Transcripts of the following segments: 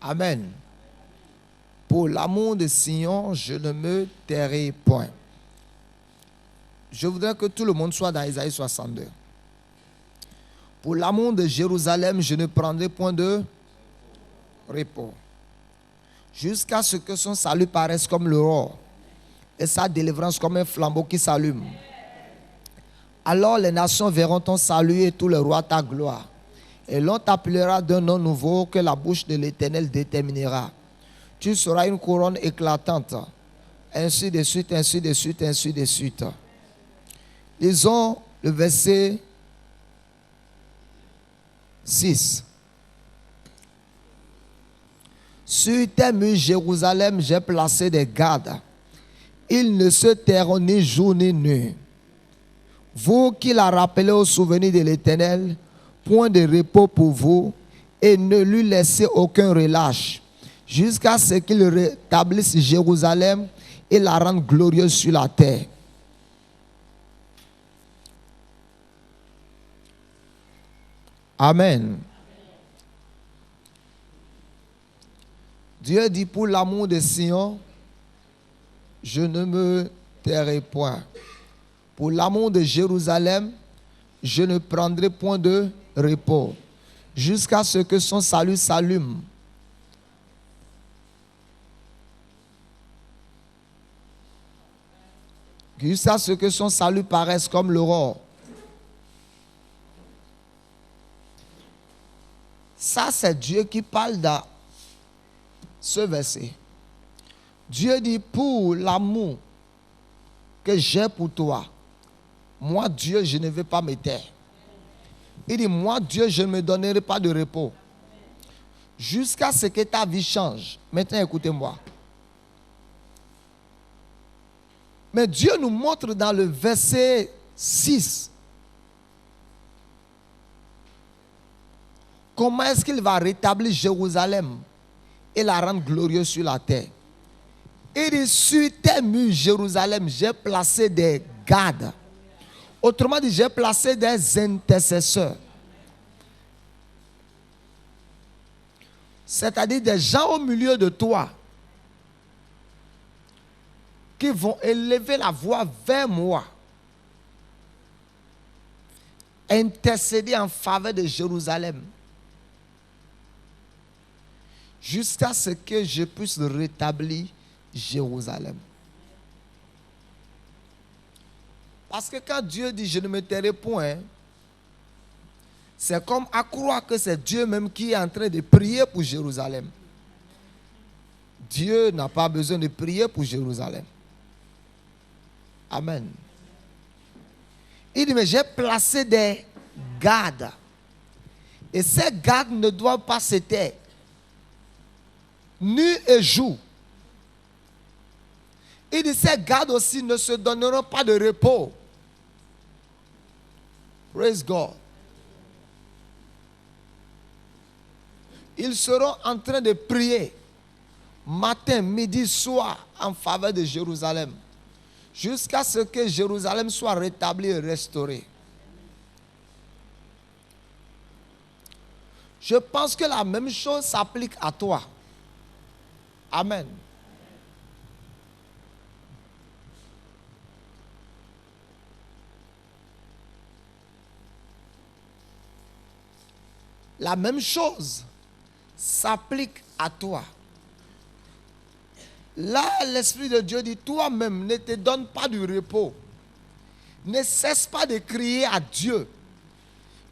Amen. Pour l'amour de Sion, je ne me tairai point. Je voudrais que tout le monde soit dans Isaïe 62. Pour l'amour de Jérusalem, je ne prendrai point de repos. Jusqu'à ce que son salut paraisse comme l'aurore et sa délivrance comme un flambeau qui s'allume. Alors les nations verront ton salut et tous les rois ta gloire. Et l'on t'appellera d'un nom nouveau que la bouche de l'Éternel déterminera. Tu seras une couronne éclatante. Ainsi de suite, ainsi de suite, ainsi de suite. Lisons le verset 6. Sur tes murs, Jérusalem, j'ai placé des gardes. Ils ne se tairont ni jour ni nuit. Vous qui la rappelez au souvenir de l'Éternel, point de repos pour vous, et ne lui laissez aucun relâche, jusqu'à ce qu'il rétablisse Jérusalem et la rende glorieuse sur la terre. Amen. Dieu dit, pour l'amour de Sion, je ne me tairai point. Pour l'amour de Jérusalem, je ne prendrai point de repos, jusqu'à ce que son salut s'allume. Jusqu'à ce que son salut paraisse comme l'aurore. Ça, c'est Dieu qui parle dans ce verset. Dieu dit, pour l'amour que j'ai pour toi, moi, Dieu, je ne vais pas me taire. Il dit, moi, Dieu, je ne me donnerai pas de repos. Jusqu'à ce que ta vie change. Maintenant, écoutez-moi. Mais Dieu nous montre dans le verset 6 comment est-ce qu'il va rétablir Jérusalem et la rendre glorieuse sur la terre. Il dit, sur tes murs, Jérusalem, j'ai placé des gardes. Autrement dit, j'ai placé des intercesseurs. C'est-à-dire des gens au milieu de toi qui vont élever la voix vers moi, intercéder en faveur de Jérusalem, jusqu'à ce que je puisse rétablir Jérusalem. Parce que quand Dieu dit « je ne me tairai point », c'est comme à croire que c'est Dieu même qui est en train de prier pour Jérusalem. Dieu n'a pas besoin de prier pour Jérusalem. Amen. Il dit, mais j'ai placé des gardes. Et ces gardes ne doivent pas se taire, nuit et jour. Il dit, ces gardes aussi ne se donneront pas de repos. Praise God. Ils seront en train de prier matin, midi, soir en faveur de Jérusalem, jusqu'à ce que Jérusalem soit rétablie et restaurée. Je pense que la même chose s'applique à toi. Amen. La même chose s'applique à toi. Là, l'Esprit de Dieu dit, toi-même, ne te donne pas du repos. Ne cesse pas de crier à Dieu,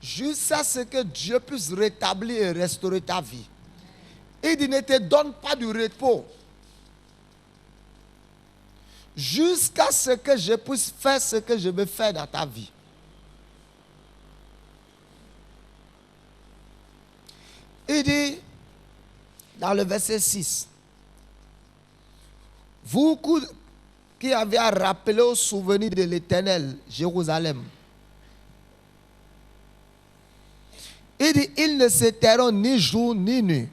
jusqu'à ce que Dieu puisse rétablir et restaurer ta vie. Il dit, ne te donne pas du repos, jusqu'à ce que je puisse faire ce que je veux faire dans ta vie. Il dit, dans le verset 6, vous qui avez à rappeler au souvenir de l'Éternel, Jérusalem, il dit, ils ne se tairont ni jour ni nuit.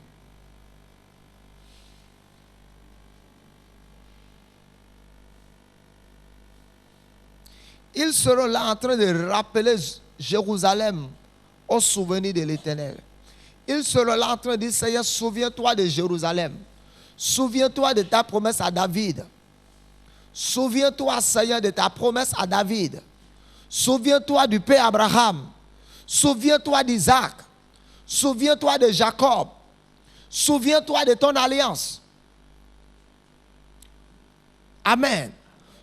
Ils seront là en train de rappeler Jérusalem au souvenir de l'Éternel. Ils seront là en train de dire, Seigneur, souviens-toi de Jérusalem. Souviens-toi de ta promesse à David. Souviens-toi, Seigneur, de ta promesse à David. Souviens-toi du Père Abraham. Souviens-toi d'Isaac. Souviens-toi de Jacob. Souviens-toi de ton alliance. Amen.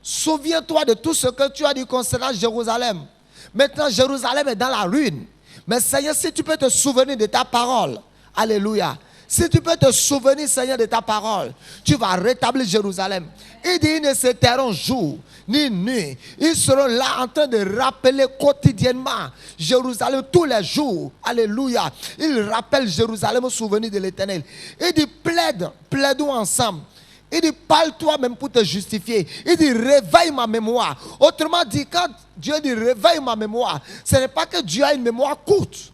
Souviens-toi de tout ce que tu as dit concernant Jérusalem. Maintenant, Jérusalem est dans la ruine. Mais Seigneur, si tu peux te souvenir de ta parole, alléluia. Si tu peux te souvenir, Seigneur, de ta parole, tu vas rétablir Jérusalem. Il dit, ils ne se tairont jour ni nuit. Ils seront là en train de rappeler quotidiennement Jérusalem tous les jours. Alléluia. Ils rappellent Jérusalem au souvenir de l'Éternel. Il dit, plaide-nous ensemble. Il dit, parle toi-même pour te justifier. Il dit, réveille ma mémoire. Autrement dit, quand Dieu dit, réveille ma mémoire, ce n'est pas que Dieu a une mémoire courte.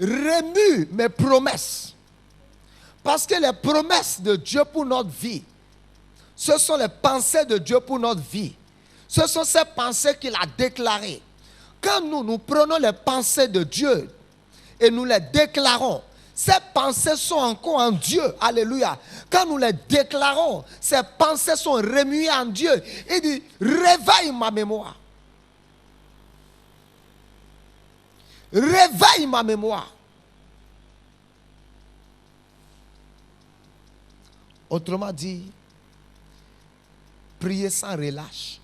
Remue mes promesses. Parce que les promesses de Dieu pour notre vie, ce sont les pensées de Dieu pour notre vie. Ce sont ces pensées qu'il a déclarées. Quand nous prenons les pensées de Dieu et nous les déclarons, ces pensées sont encore en Dieu. Alléluia. Quand nous les déclarons, ces pensées sont remuées en Dieu. Il dit, réveille ma mémoire. Réveille ma mémoire. Autrement dit, priez sans relâche.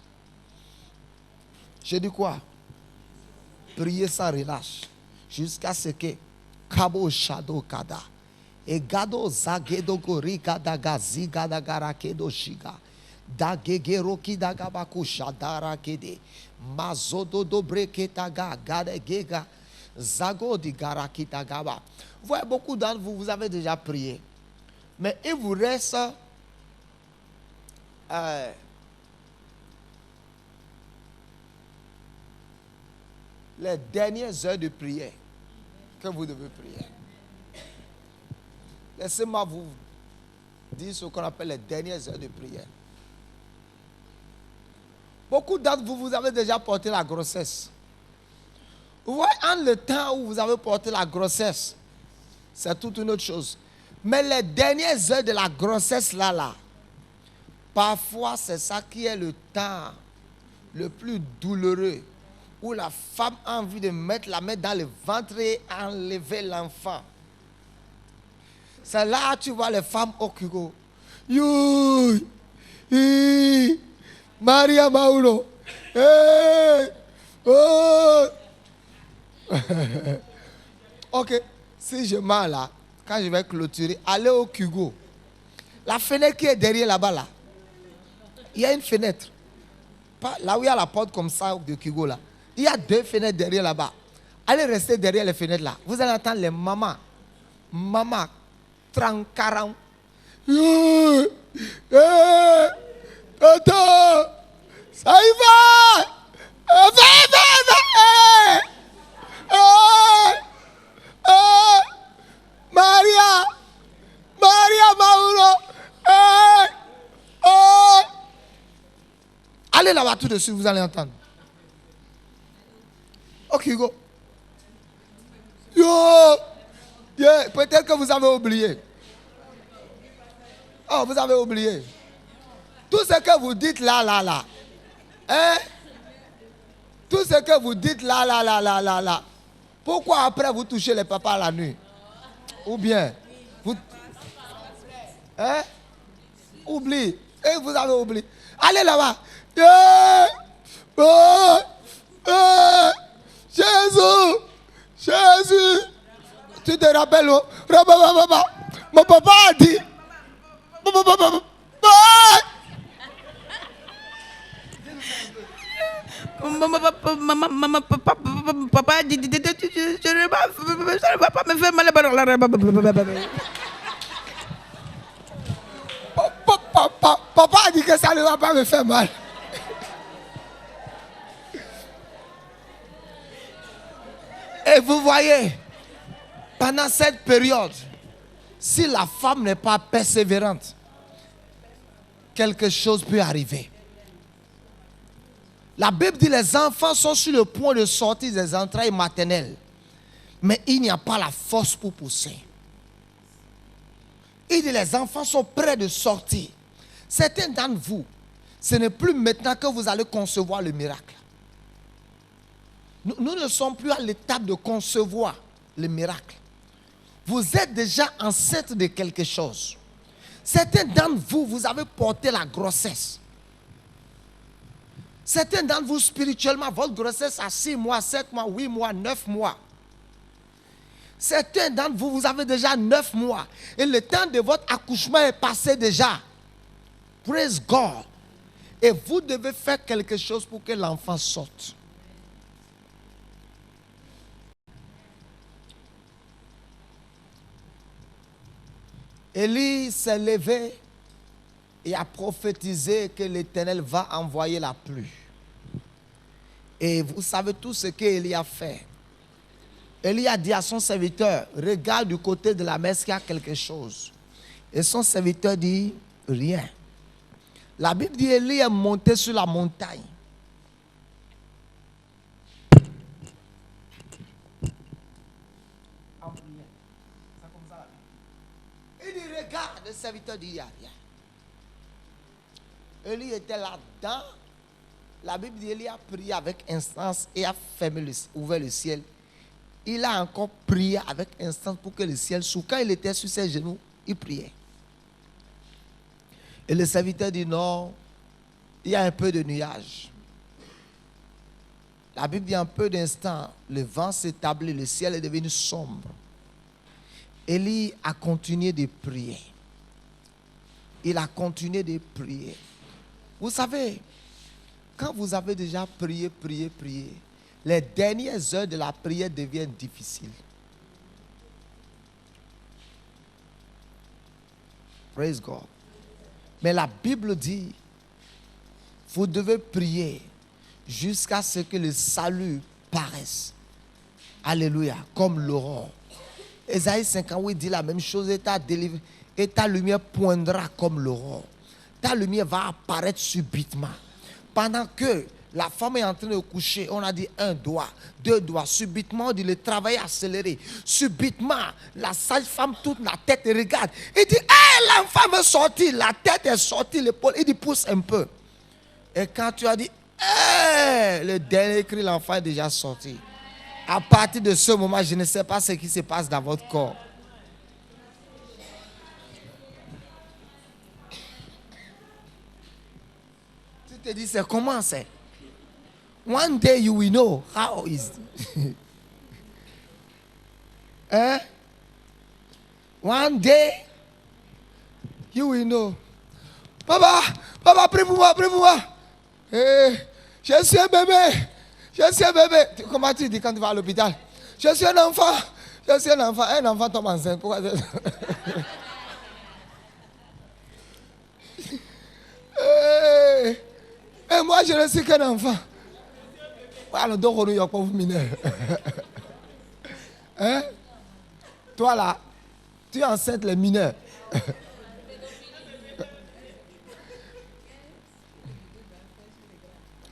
Je dis quoi? Priez sans relâche. Jusqu'à ce que Kabo Shado Kada et Gado Zagedo Gorika Dagazi Gadagarakedo Shiga Dagegeroki Dagabaku Shadara Kede Mazodo Dobreketaga Gadegega Zagodi Garakitagaba. Vous voyez, beaucoup d'entre vous, vous avez déjà prié. Mais il vous reste les dernières heures de prière que vous devez prier. Laissez-moi vous dire ce qu'on appelle les dernières heures de prière. Beaucoup d'entre vous, vous avez déjà porté la grossesse. Vous voyez, en le temps où vous avez porté la grossesse, c'est toute une autre chose. Mais les dernières heures de la grossesse, là, parfois c'est ça qui est le temps le plus douloureux, où la femme a envie de mettre la main dans le ventre et enlever l'enfant. C'est là que tu vois les femmes au Kugo. Maria Maulo. Ok, si je mens là, quand je vais clôturer, allez au Kugo. La fenêtre qui est derrière là-bas, là, il y a une fenêtre. Pas là où il y a la porte comme ça de Kugo là. Il y a 2 fenêtres derrière là-bas. Allez rester derrière les fenêtres là. Vous allez entendre les mamans. Maman, 30, 40. Toto, ça y va. Maria Mauro. Allez là-bas tout de suite, vous allez entendre. Ok, go. Peut-être que vous avez oublié. Oh, vous avez oublié. Tout ce que vous dites là. Hein? Tout ce que vous dites là. Pourquoi après vous touchez les papas la nuit? Ou bien, vous... Hein? Oublie. Et vous avez oublié. Allez là-bas. Jésus. Tu te rappelles, oh? Mon papa a dit. Papa a dit, je ne vais pas me faire mal. Papa a dit que ça ne va pas me faire mal. Et vous voyez, pendant cette période, si la femme n'est pas persévérante, quelque chose peut arriver. La Bible dit les enfants sont sur le point de sortir des entrailles maternelles. Mais il n'y a pas la force pour pousser. Il dit les enfants sont prêts de sortir. Certains d'entre vous, ce n'est plus maintenant que vous allez concevoir le miracle. Nous ne sommes plus à l'étape de concevoir le miracle. Vous êtes déjà enceinte de quelque chose. Certains d'entre vous, vous avez porté la grossesse. Certains d'entre vous, spirituellement, votre grossesse a 6 mois, 7 mois, 8 mois, 9 mois. Certains d'entre vous, vous avez déjà 9 mois. Et le temps de votre accouchement est passé déjà. Praise God. Et vous devez faire quelque chose pour que l'enfant sorte. Élie s'est levé et a prophétisé que l'Éternel va envoyer la pluie. Et vous savez tout ce qu'Élie a fait. Élie a dit à son serviteur, regarde du côté de la mer s'il y a quelque chose. Et son serviteur dit, rien. La Bible dit, Élie est monté sur la montagne. Il dit, regarde, le serviteur dit, il n'y a rien. Élie était là-dedans. La Bible dit, Élie a prié avec instance et a ouvert le ciel. Il a encore prié avec instance pour que le ciel s'ouvre. Quand il était sur ses genoux, il priait. Et le serviteur dit, non, il y a un peu de nuages. La Bible dit, en peu d'instants, le vent s'établit, le ciel est devenu sombre. Élie a continué de prier. Il a continué de prier. Vous savez, quand vous avez déjà prié, les dernières heures de la prière deviennent difficiles. Praise God. Mais la Bible dit, vous devez prier jusqu'à ce que le salut paraisse. Alléluia, comme l'aurore. Ésaïe 58 dit la même chose, et ta lumière poindra comme l'aurore. Ta lumière va apparaître subitement. Pendant que la femme est en train de coucher, on a dit 1 doigt, 2 doigts. Subitement, on dit le travail accéléré. Subitement, la sage-femme tourne la tête et regarde. Il dit, hey, l'enfant est sorti, la tête est sortie, l'épaule. Il dit, pousse un peu. Et quand tu as dit, hey, le dernier cri, l'enfant est déjà sorti. À partir de ce moment, je ne sais pas ce qui se passe dans votre corps. Tu te dis, c'est comment c'est? One day you will know how is it. Hein? One day you will know. Papa, prie pour moi. Je suis un bébé. Comment tu dis quand tu vas à l'hôpital? Je suis un enfant. Un enfant tombe enceinte. Pourquoi? Et moi, je ne suis qu'un enfant. Alors, donc, il y a pas vous mineur. Hein? Toi là, tu enceintes les mineurs.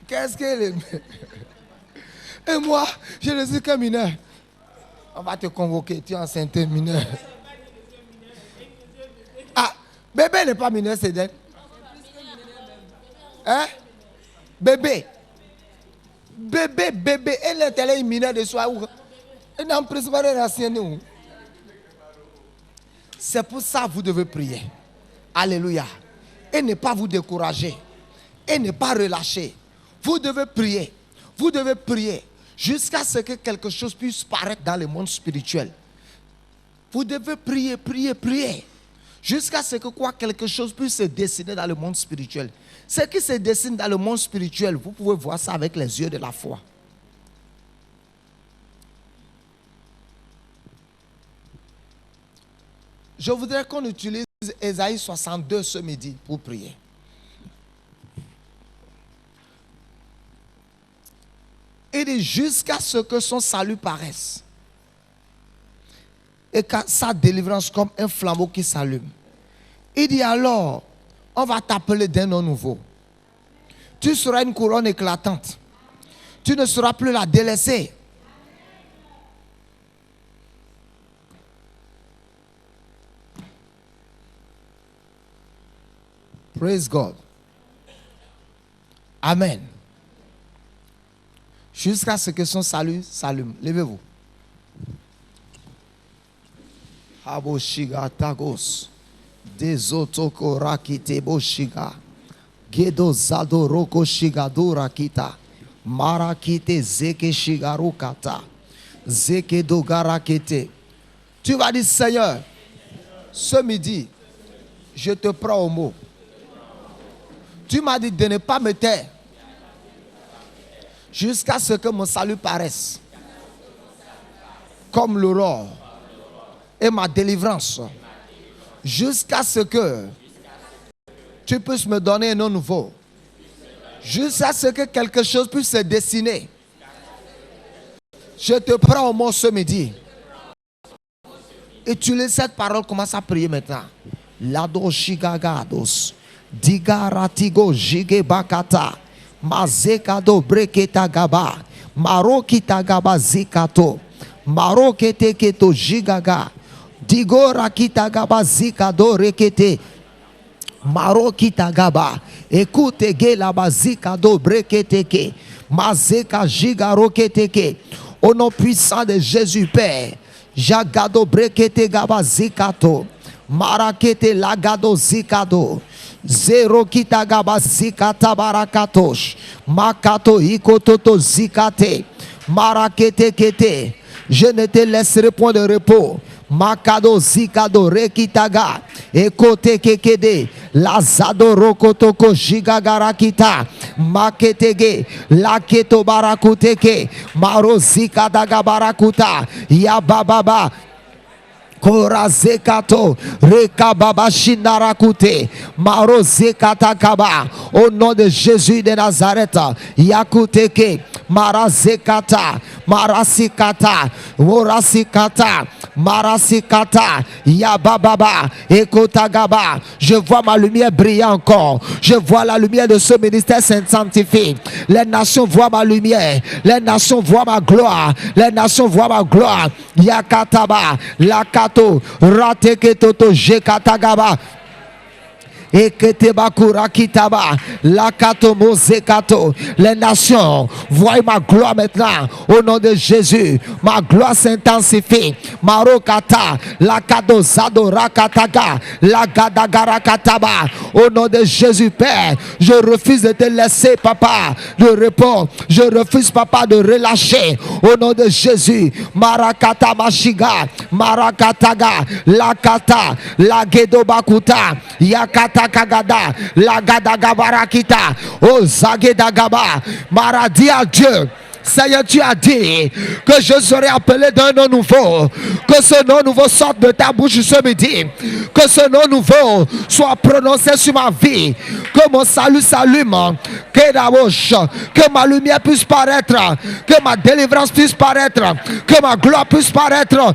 Qu'est-ce que les... Et moi, je ne suis qu'un mineur. On va te convoquer, tu es enceinte mineur. Ah, bébé n'est pas mineur, c'est d'elle. Hein? Bébé, elle est mineure de soi. C'est pour ça que vous devez prier. Alléluia. Et ne pas vous décourager. Et ne pas relâcher. Vous devez prier jusqu'à ce que quelque chose puisse paraître dans le monde spirituel. Vous devez prier jusqu'à ce que quelque chose puisse se dessiner dans le monde spirituel. Ce qui se dessine dans le monde spirituel, vous pouvez voir ça avec les yeux de la foi. Je voudrais qu'on utilise Ésaïe 62 ce midi pour prier. Il dit jusqu'à ce que son salut paraisse et que sa délivrance comme un flambeau qui s'allume. Il dit alors, on va t'appeler d'un nom nouveau. Tu seras une couronne éclatante. Tu ne seras plus la délaissée. Praise God. Amen. Jusqu'à ce que son salut s'allume. Levez-vous. Aboshiga tagos. Dezotoko rakite boshiga. Gedo zado roko shigado rakita. Marakite zeke shigarukata. Zeke dogarakete. Tu vas dire, Seigneur, ce midi, je te prends au mot. Tu m'as dit de ne pas me taire jusqu'à ce que mon salut paraisse comme l'aurore et ma délivrance, jusqu'à ce que tu puisses me donner un nom nouveau, jusqu'à ce que quelque chose puisse se dessiner. Je te prends au mot ce midi. Utilise cette parole, commence à prier maintenant. Lado shigagados. Digaratigo jige bakata mazekado breketa gaba marokita gaba zikato marokete keto jigaga digora kita gaba zikado rekete marokita gaba écoute gela bazikado brekete ke mazeka jiga rokete ke au nom puissant de Jésus Père jagado brekete gaba zikato marakete lagado zikado Zero kitagaba zikata barakatosh makato ikototo zikate marakete kete. Je ne te laisserai point de repos. Makado zikado rekitaga ekote kekede lazado rokotoko jigagarakita maketege laketo barakuteke maro zikadaga barakuta ya bababa Korazekato rekababa shinarakute marozekatakaba au nom de Jésus de Nazareth yakuteke marazekata marasikata morasikata marasikata yabababa ekotagaba. Je vois ma lumière briller encore. Je vois la lumière de ce ministère saint-sanctifié. Les nations voient ma lumière. Les nations voient ma gloire. Les nations voient ma gloire. Yakataba lakato rateketoto jekatagaba Eketebakura kitaba lakato mozekato. Les nations voient ma gloire maintenant au nom de Jésus. Ma gloire s'intensifie. Marokata lakado zado rakataga lagadagarakataba au nom de Jésus Père. Je refuse de te laisser papa de repos. Je refuse papa de relâcher au nom de Jésus. Marakata mashiga marakataga lakata lagedo bakuta yakata Kagada, la gadaga barakita, oh zagedagaba, maradi à Dieu. Seigneur, tu as dit que je serai appelé d'un nom nouveau. Que ce nom nouveau sorte de ta bouche ce midi. Que ce nom nouveau soit prononcé sur ma vie. Que mon salut s'allume. Que ma lumière puisse paraître. Que ma délivrance puisse paraître. Que ma gloire puisse paraître.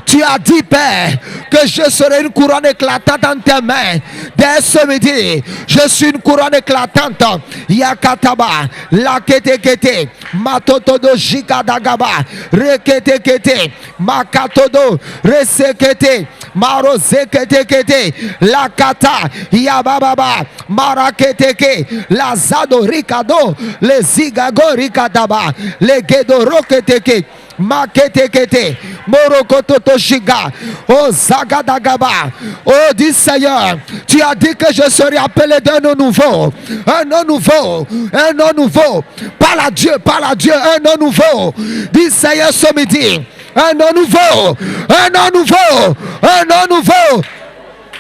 Tu as dit, Père, que je serai une couronne éclatante dans tes mains. Dès ce midi, je suis une couronne éclatante. Yakataba, laketekete, matotodo jikadagaba, reketekete, makatodo, resekete, marozeketekete, lakata, yabababa, maraketeke, lazado rikado, le zigago rikadaba, le gedoroketeke. Maketekete, Morokototo Shiga, oh Zagadagaba, oh dis Seigneur, tu as dit que je serai appelé d'un nom nouveau, un nom nouveau, un nom nouveau, parle à Dieu, un nom nouveau, dis Seigneur ce midi, un nom nouveau, un nom nouveau, un nom nouveau.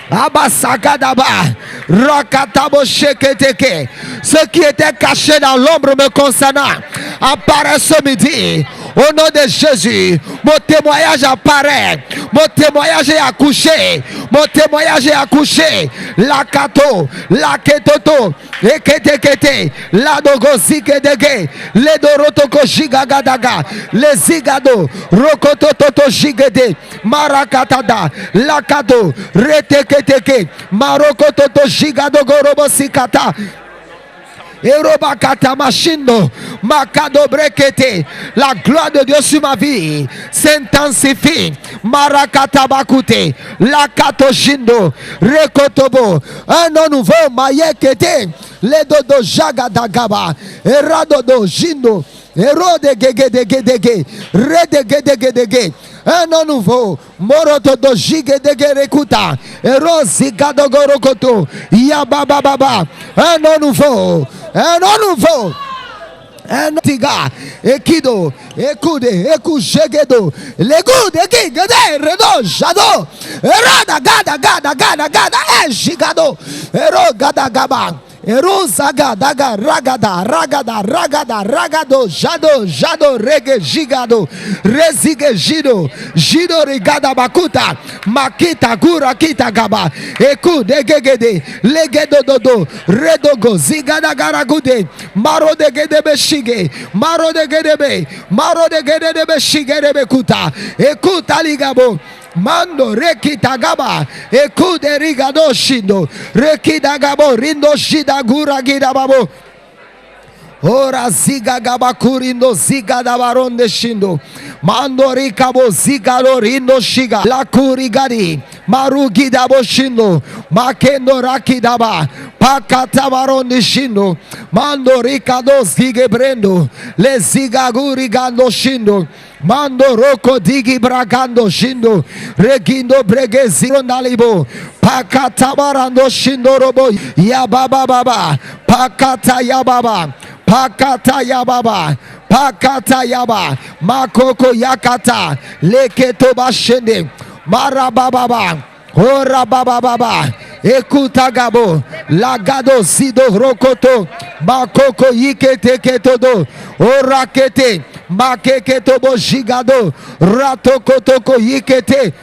Abasagadaba, Rakatabo Sheketeke. Ce qui était caché dans l'ombre me concernant apparaît ce midi. Au nom de Jésus, mon témoignage apparaît. Mon témoignage est accouché. Mon témoignage est accouché. Lakato, laketoto, eketekete, ladogozikedege, ledorotoko jigagadaga, lezigado, rokototo jigede, marakatada, lakado, reteke. Maroko toto jigado gorobo sikata Erobakata Machindo, Makado Brekete. La gloire de Dieu sur ma vie s'intensifie. Marakata Bakute, Lakato Shindo, Rekotobo. Un nom nouveau, Mayekete, Ledodo Jagadagaba, Eradodo Shindo, Erode Gegedegedege, Redegedegedege. Un nom nouveau, Morotodo Jigedege-rekuta, Erozikadogorokoto, Yabababa. Un nom nouveau, un nom nouveau. Un tiga, ekido, ekude, ekujegedo, legud, ekigede, redo, jado, erada, gada, ejigado, ero, gada, gaba. Erozaga daga ragado jado rege gigado rezige jido rigada bakuta makita gura kita gaba eku degegede legedo dodo redogo zigada garagude maro degede beshige maro degede beshige bekuta eku taligabo Mando rekita gaba ekude rigado shindo rekida gabo rindo shida gura gida babo ora ziga gaba kurindo ziga da baronde shindo mando rikabo ziga do rindo shiga la kurigari marugi dabo shindo makendo rakidaba pakata baronde shindo mando rikado zige brendo le ziga guri gando shindo Mando roko digi bragando shindo regindo bregezi rondalibo pakata barando shindo robo ya baba pakata ya baba makoko yakata leketo bashende marababa ora baba ekuta gabo lagado sido rokoto makoko yikete ketodo ora kete makeke tobo jigado ratokotoko yikete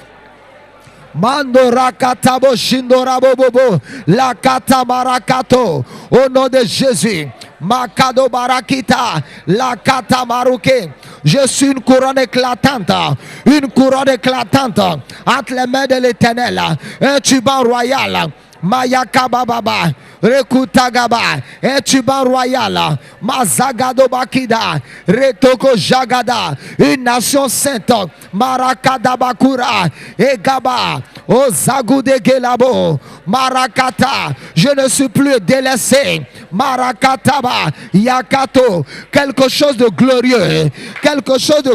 mando rakatabo shindorabo bobo la kata marakato au nom de Jésus makado barakita la kata maruke. Je suis une couronne éclatante entre les mains de l'Éternel, un tuban royal. Mayaka bababa, rekutagaba, etuban royal, mazagado bakida, retoko jagada, une nation sainte, marakada bakura, egaba, ozagude gelabo, marakata, je ne suis plus délaissé, marakataba, yakato, quelque chose de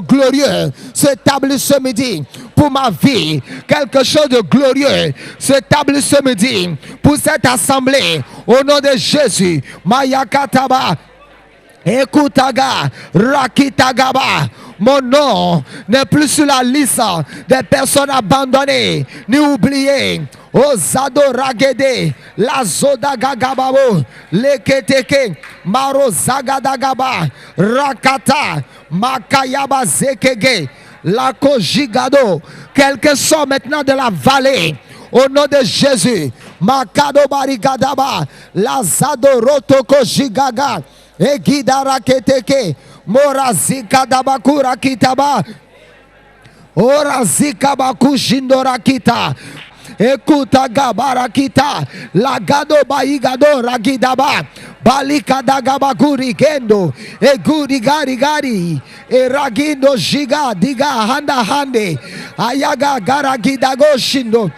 glorieux s'établit ce midi pour ma vie, quelque chose de glorieux s'établit ce midi pour cette assemblée au nom de Jésus. Mayakataba, Ekutaga, Rakitagaba. Mon nom n'est plus sur la liste des personnes abandonnées ni oubliées. Ozado ragede, la zoda gagababo, leketeke, maro zagadagaba, rakata, makayaba zekege, la kojigado. Quelques sont maintenant de la vallée. Au nom de Jésus, makado barigadaba, la zado rotoko jigaga, egidara keteke, morazika dabakura kitaba, orazika baku shindora kita. Ekuta gabara kita lagado baigado ragidaba balika dagabaguri gendo eguri gari eragindo jiga diga handa hande ayaga garagidago shindo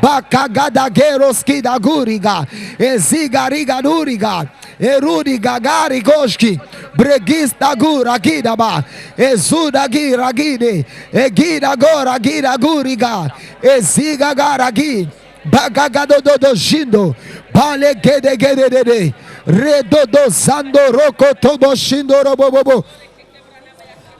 bakagada geroski daguriga ezigariga duriga erudi gagari goshki bregis dagura gidaba ezuda giragide egida gora gira guriga eziga garagi bagagado dodo shindo bale gede redodo sando roko tobo shindo robobobo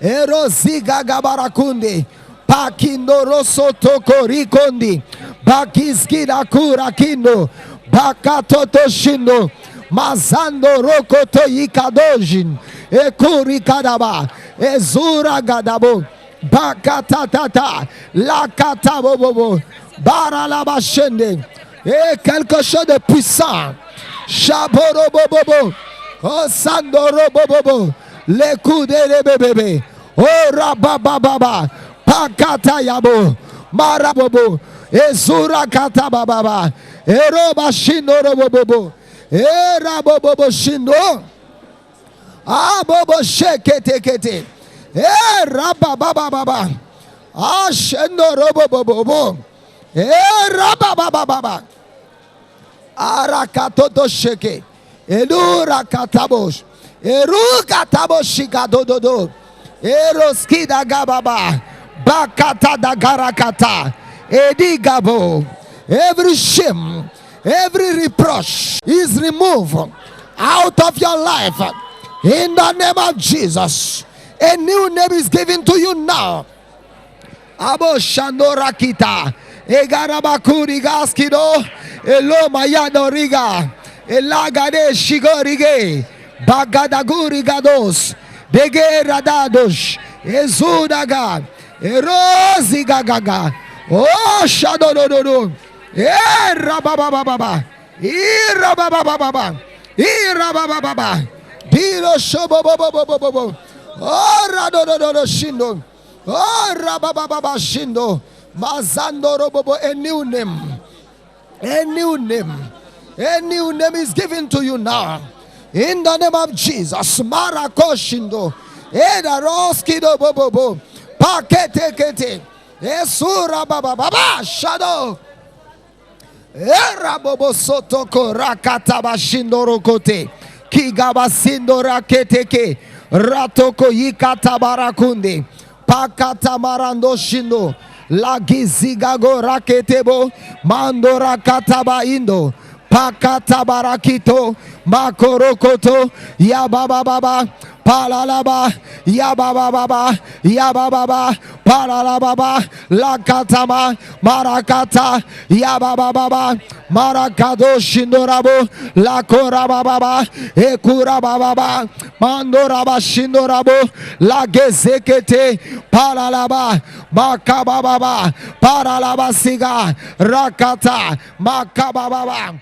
eroziga gabarakunde pakindo roso toko rikondi bakiskida kura kindo bakatoto shindo mazando roko to yikadojin ekuri kadaba ezura gadabo bakatatata lakata bobobo baralabashende et quelque chose de puissant Shaboro bobobo osandoro bobobo le coude de bébé oh rabababa pakata yabo marabobo ezura kata bababa eroba shinoro bobobo Era bobo shindo. Ah bobo shekete kete. Era baba baba. Ah shendo robo bobo. Era baba baba. Arakatoto sheke. Elura katabosh. Eru katabosh shikadododo. Eroskida gababa. Bakata da garakata. Edigabo. Every shame, every reproach is removed out of your life. In the name of Jesus. A new name is given to you now. Abo Shandorakita. Egarabakuri gaskido. Elo mayano riga. Elagade shigorige. Bagadaguri gados. Dege radadosh. Ezudaga. Erozigagaga. Oh shadow. Irabababa. Irabababa. Irabababa. Biro shobobobobobobo. Oh radododo shindo. Oh rabababa shindo. Mazando robobo. A new name. A new name. A new name is given to you now. In the name of Jesus. Marako shindo. Eda roskido bobobo. Pakete kete. Esura bababa. Shadow. Era bobo sotoko rakata bashindo rokote kigaba sindo raketeke ratoko yikata barakunde pakata marando shindo lagizigago raketebo mando rakata ba indo pakata barakito makorokoto yababa baba palalaba yababa baba yababa palalaba lakatama marakata yababa baba marakado shindorabo lakora baba ekura baba mandoraba shindorabo lagezekete palalaba makaba baba paralaba siga rakata makaba baba